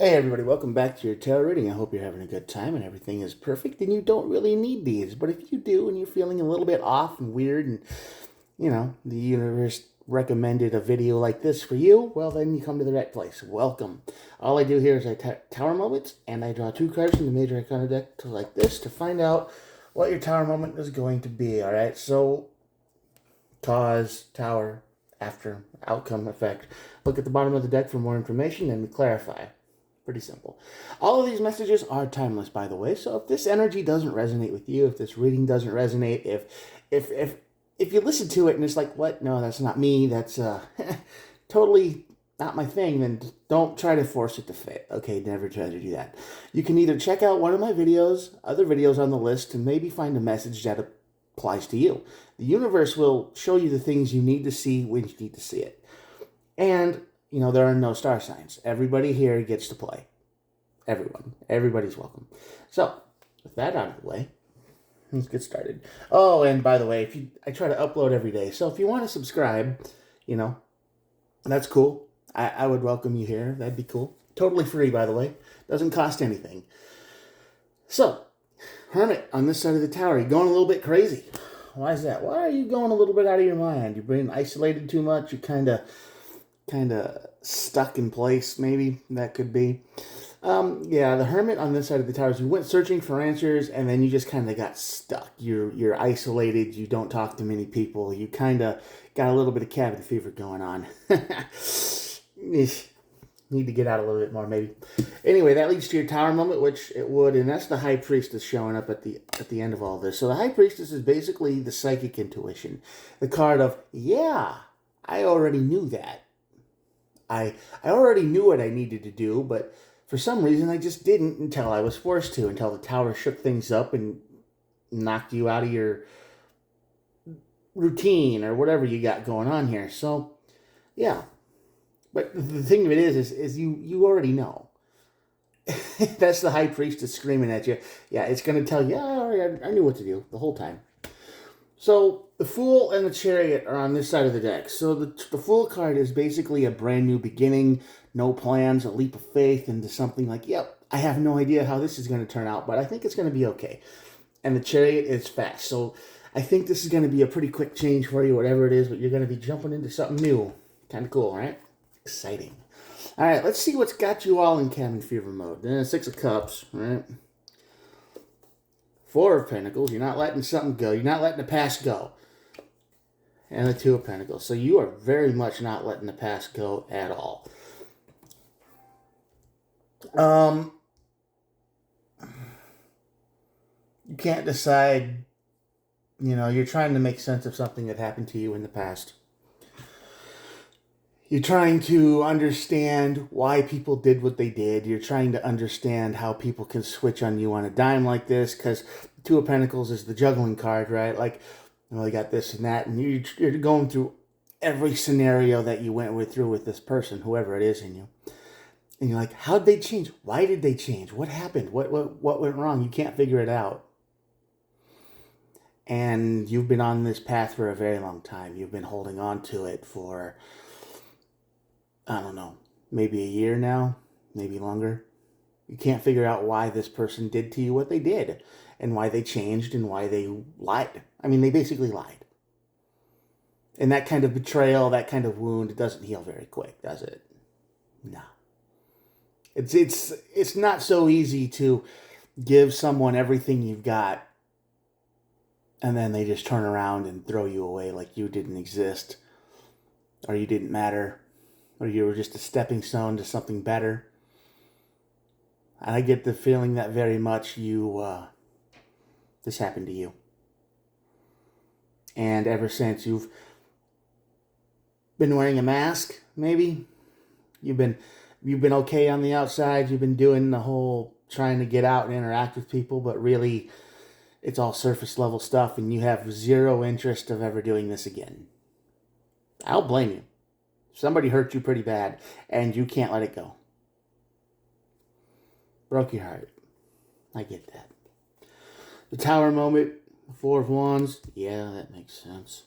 Hey everybody, welcome back to your tarot reading. I hope you're having a good time and everything is perfect and you don't really need these. But if you do and you're feeling a little bit off and weird and, the universe recommended a video like this for you, well then you come to the right place. Welcome. All I do here is I tower moments and I draw two cards from the major arcana deck like this to find out what your tower moment is going to be. Alright, so cause, tower, after, outcome, effect. Look at the bottom of the deck for more information and we clarify. Pretty simple. All of these messages are timeless, by the way. So if this energy doesn't resonate with you, if this reading doesn't resonate, if you listen to it and it's like, what? No, that's not me. That's totally not my thing. Then don't try to force it to fit. Okay, never try to do that. You can either check out one of my videos, other videos on the list, and maybe find a message that applies to you. The universe will show you the things you need to see when you need to see it. And there are no star signs. Everybody here gets to play. Everyone. Everybody's welcome. So, with that out of the way, let's get started. Oh, and by the way, I try to upload every day. So if you want to subscribe, that's cool. I would welcome you here. That'd be cool. Totally free, by the way. Doesn't cost anything. So, Hermit on this side of the tower, you're going a little bit crazy. Why is that? Why are you going a little bit out of your mind? You're being isolated too much. You're kind of stuck in place, maybe that could be. Yeah, the Hermit on this side of the towers, you went searching for answers and then you just kind of got stuck. You're isolated, you don't talk to many people, you kind of got a little bit of cabin fever going on. Need to get out a little bit more, maybe. Anyway, that leads to your tower moment, which it would, and that's the High Priestess showing up at the end of all this. So the High Priestess is basically the psychic intuition, the card of, yeah, I already knew that. I already knew what I needed to do, but for some reason I just didn't until I was forced to, until the tower shook things up and knocked you out of your routine or whatever you got going on here. So, yeah. But the thing of it is you already know. That's the High Priestess screaming at you. Yeah, it's going to tell you, yeah, I knew what to do the whole time. So the Fool and the Chariot are on this side of the deck. So the Fool card is basically a brand new beginning, no plans, a leap of faith into something like, yep, I have no idea how this is going to turn out, but I think it's going to be okay. And the Chariot is fast. So I think this is going to be a pretty quick change for you, whatever it is, but you're going to be jumping into something new. Kind of cool, right? Exciting. All right, let's see what's got you all in cabin fever mode. Then Six of Cups, right? Four of Pentacles, you're not letting something go. You're not letting the past go. And the Two of Pentacles. So you are very much not letting the past go at all. You can't decide, you're trying to make sense of something that happened to you in the past. You're trying to understand why people did what they did. You're trying to understand how people can switch on you on a dime like this, because Two of Pentacles is the juggling card, right? Like, you got this and that, and you're going through every scenario that you went through with this person, whoever it is in you. And you're like, how'd they change? Why did they change? What happened? What went wrong? You can't figure it out. And you've been on this path for a very long time. You've been holding on to it for, I don't know, maybe a year now, maybe longer. You can't figure out why this person did to you what they did and why they changed and why they lied. I mean, they basically lied. And that kind of betrayal, that kind of wound, it doesn't heal very quick, does it? No. It's not so easy to give someone everything you've got and then they just turn around and throw you away like you didn't exist or you didn't matter or you were just a stepping stone to something better. And I get the feeling that very much this happened to you. And ever since you've been wearing a mask, maybe you've been okay on the outside. You've been doing the whole trying to get out and interact with people, but really it's all surface level stuff and you have zero interest of ever doing this again. I don't blame you. Somebody hurt you pretty bad and you can't let it go. Broke your heart. I get that. The Tower moment, Four of Wands, yeah, that makes sense.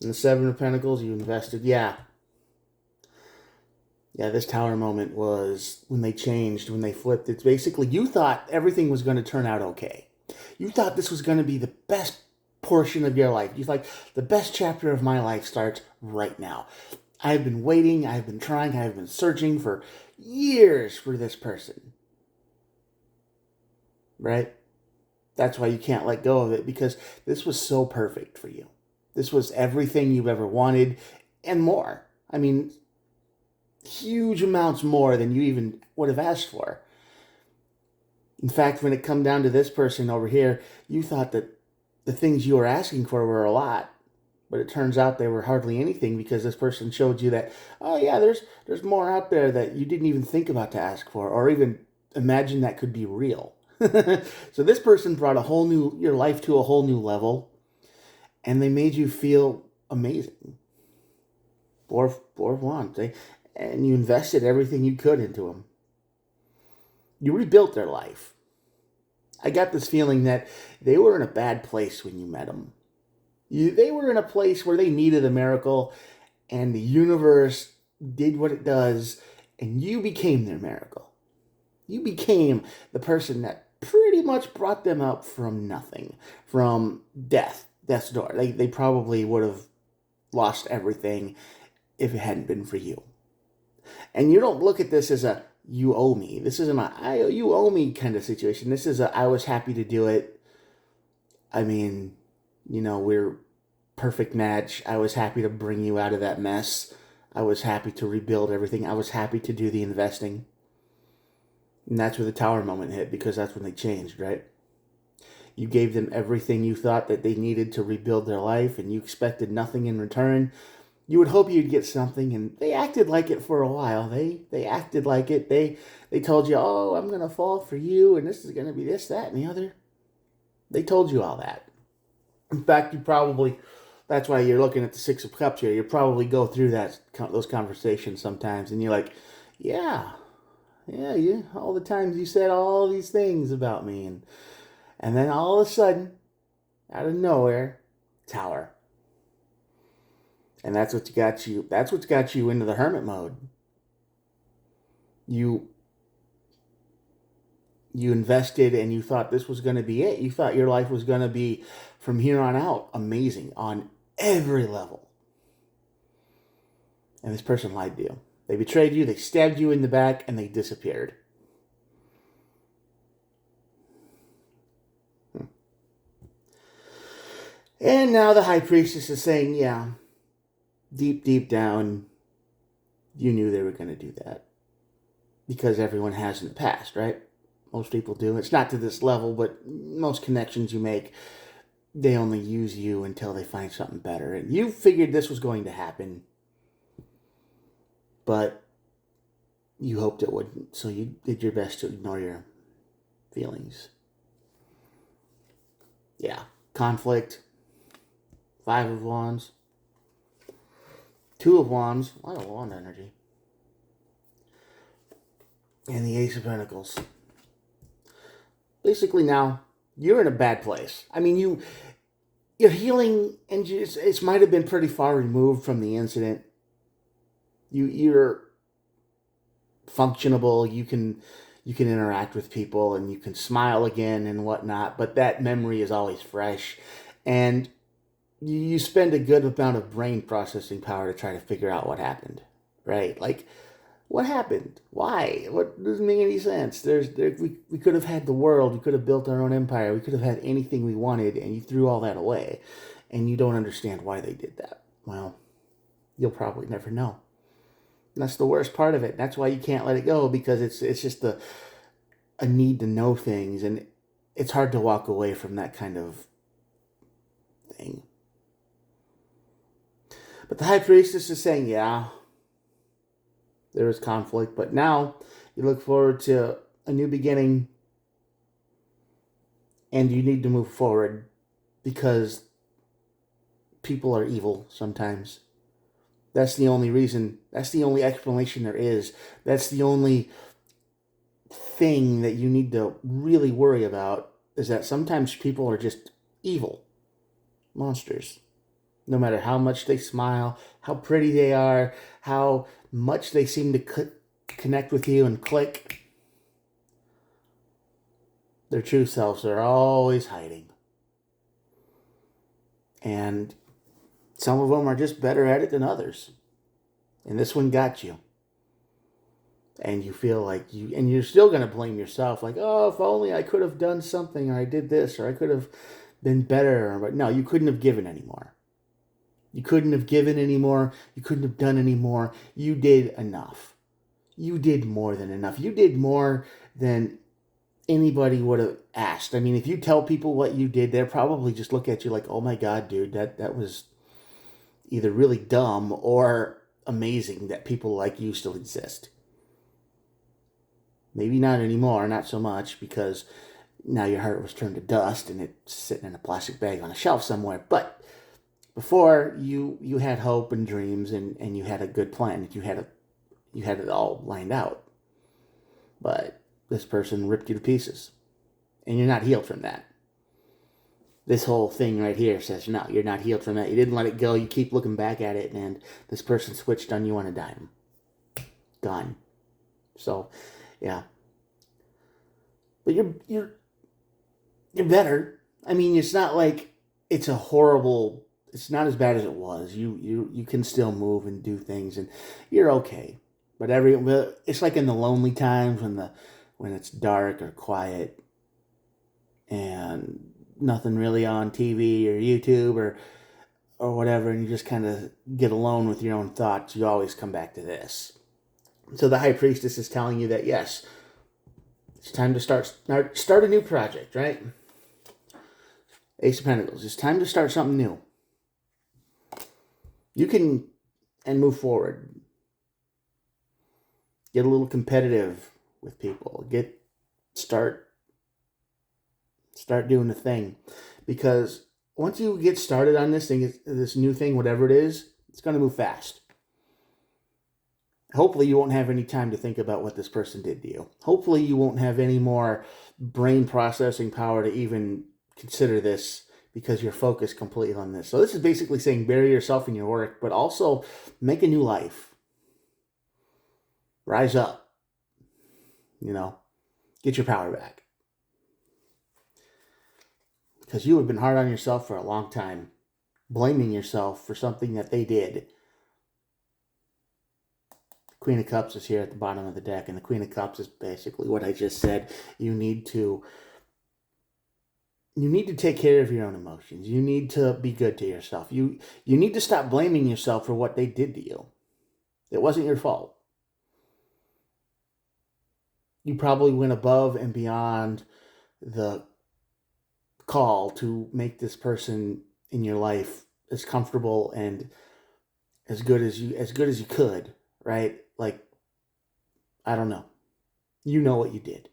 And the Seven of Pentacles, you invested, yeah. Yeah, this tower moment was when they changed, when they flipped. It's basically you thought everything was going to turn out okay. You thought this was going to be the best portion of your life. You like the best chapter of my life starts right now. I've been waiting, I've been trying, I've been searching for years for this person. Right? That's why you can't let go of it because this was so perfect for you. This was everything you've ever wanted and more. I mean, huge amounts more than you even would have asked for. In fact, when it come down to this person over here, you thought that the things you were asking for were a lot, but it turns out they were hardly anything because this person showed you that, oh yeah, there's more out there that you didn't even think about to ask for or even imagine that could be real. So this person brought your life to a whole new level, and they made you feel amazing. Four of Wands, and you invested everything you could into them. You rebuilt their life. I got this feeling that they were in a bad place when you met them. They were in a place where they needed a miracle, and the universe did what it does, and you became their miracle. You became the person that pretty much brought them up from nothing, from death's door. They probably would have lost everything if it hadn't been for you. And you don't look at this as a you owe me. This isn't a you owe me kind of situation. This is a I was happy to do it. I mean, we're perfect match. I was happy to bring you out of that mess. I was happy to rebuild everything. I was happy to do the investing. And that's where the tower moment hit because that's when they changed, right? You gave them everything you thought that they needed to rebuild their life and you expected nothing in return. You would hope you'd get something, and they acted like it for a while. They acted like it. They told you, oh, I'm going to fall for you, and this is going to be this, that, and the other. They told you all that. In fact, that's why you're looking at the Six of Cups here. You probably go through those conversations sometimes, and you're like, yeah, all the times you said all these things about me, and then all of a sudden, out of nowhere, tower. And that's what's got you into the hermit mode. You invested and you thought this was going to be it. You thought your life was going to be from here on out amazing on every level. And this person lied to you. They betrayed you, they stabbed you in the back, and they disappeared. And now the high priestess is saying, yeah, deep down, you knew they were going to do that. Because everyone has in the past, right? Most people do. It's not to this level, but most connections you make, they only use you until they find something better. And you figured this was going to happen, but you hoped it wouldn't. So you did your best to ignore your feelings. Yeah. Conflict. 5 of Wands. 2 of Wands. A lot of wand energy. And the Ace of Pentacles. Basically now, you're in a bad place. I mean, you're healing, and it might have been pretty far removed from the incident. You're functionable. You can interact with people, and you can smile again and whatnot. But that memory is always fresh, and you spend a good amount of brain processing power to try to figure out what happened, right? Like, what happened? Why? What doesn't make any sense? We could have had the world. We could have built our own empire. We could have had anything we wanted, and you threw all that away, and you don't understand why they did that. Well, you'll probably never know. And that's the worst part of it. That's why you can't let it go, because it's just a need to know things, and it's hard to walk away from that kind of thing. But the High Priestess is saying, yeah, there was conflict, but now you look forward to a new beginning, and you need to move forward because people are evil sometimes. That's the only reason. That's the only explanation there is. That's the only thing that you need to really worry about, is that sometimes people are just evil monsters. No matter how much they smile, how pretty they are, how much they seem to connect with you and click, their true selves are always hiding. And some of them are just better at it than others. And this one got you. And you feel like and you're still going to blame yourself. Like, oh, if only I could have done something, or I did this, or I could have been better. But no, you couldn't have given anymore. You couldn't have given anymore. You couldn't have done anymore. You did enough. You did more than enough. You did more than anybody would have asked. I mean, if you tell people what you did, they'll probably just look at you like, oh my God, dude, that was either really dumb or amazing that people like you still exist. Maybe not anymore, not so much, because now your heart was turned to dust and it's sitting in a plastic bag on a shelf somewhere. But before, you had hope and dreams, and you had a good plan. You had it all lined out. But this person ripped you to pieces. And you're not healed from that. This whole thing right here says, no, you're not healed from that. You didn't let it go. You keep looking back at it, and this person switched on you on a dime. Gone. So, yeah. But you're better. I mean, it's not like it's a horrible. It's not as bad as it was. You can still move and do things, and you're okay. But it's like in the lonely times when it's dark or quiet, and nothing really on TV or YouTube or whatever, and you just kind of get alone with your own thoughts. You always come back to this. So the High Priestess is telling you that, yes, it's time to start a new project, right? Ace of Pentacles. It's time to start something new. You can and move forward. Get a little competitive with people. Start doing the thing, because once you get started on this thing, this new thing, whatever it is, it's going to move fast. Hopefully you won't have any time to think about what this person did to you. Hopefully you won't have any more brain processing power to even consider this, because you're focused completely on this. So this is basically saying bury yourself in your work, but also make a new life. Rise up. Get your power back. Because you have been hard on yourself for a long time, blaming yourself for something that they did. Queen of Cups is here at the bottom of the deck, and the Queen of Cups is basically what I just said. You need to take care of your own emotions. You need to be good to yourself. You need to stop blaming yourself for what they did to you. It wasn't your fault. You probably went above and beyond the call to make this person in your life as comfortable and as good as you could, right? Like, I don't know. You know what you did.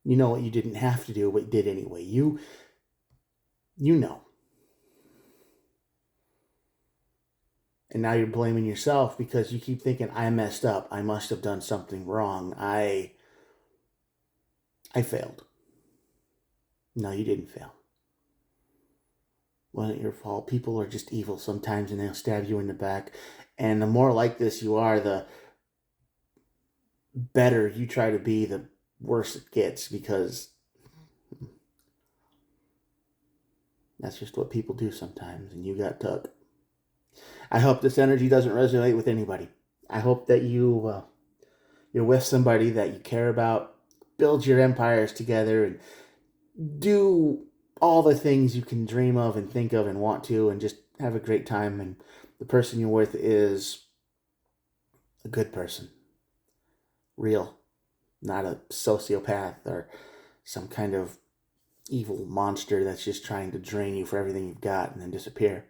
You know what you didn't have to do, but you did anyway. You know. And now you're blaming yourself because you keep thinking, I messed up. I must have done something wrong. I failed. No, you didn't fail. It wasn't your fault. People are just evil sometimes, and they'll stab you in the back. And the more like this you are, the better you try to be, the worse it gets, because that's just what people do sometimes, and you got took. I hope this energy doesn't resonate with anybody. I hope that you're with somebody that you care about, build your empires together, and do all the things you can dream of and think of and want to, and just have a great time. And the person you're with is a good person. Real. Not a sociopath or some kind of evil monster that's just trying to drain you for everything you've got and then disappear.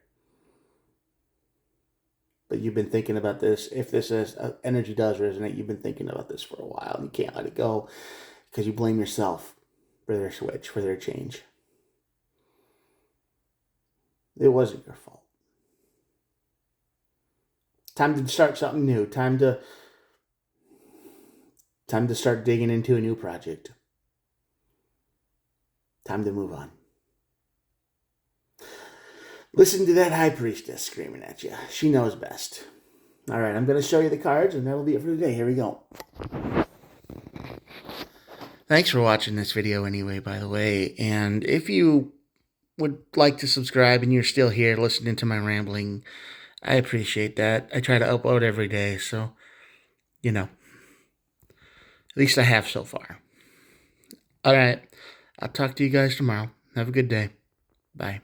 But you've been thinking about this. If this energy does resonate, you've been thinking about this for a while, and you can't let it go because you blame yourself for their switch, for their change. It wasn't your fault. Time to start something new. Time to start digging into a new project. Time to move on. Listen to that High Priestess screaming at you. She knows best. All right, I'm going to show you the cards, and that'll be it for today. Here we go. Thanks for watching this video anyway, by the way. And if you would like to subscribe and you're still here listening to my rambling, I appreciate that. I try to upload every day, so, you know, at least I have so far. All right, I'll talk to you guys tomorrow. Have a good day. Bye.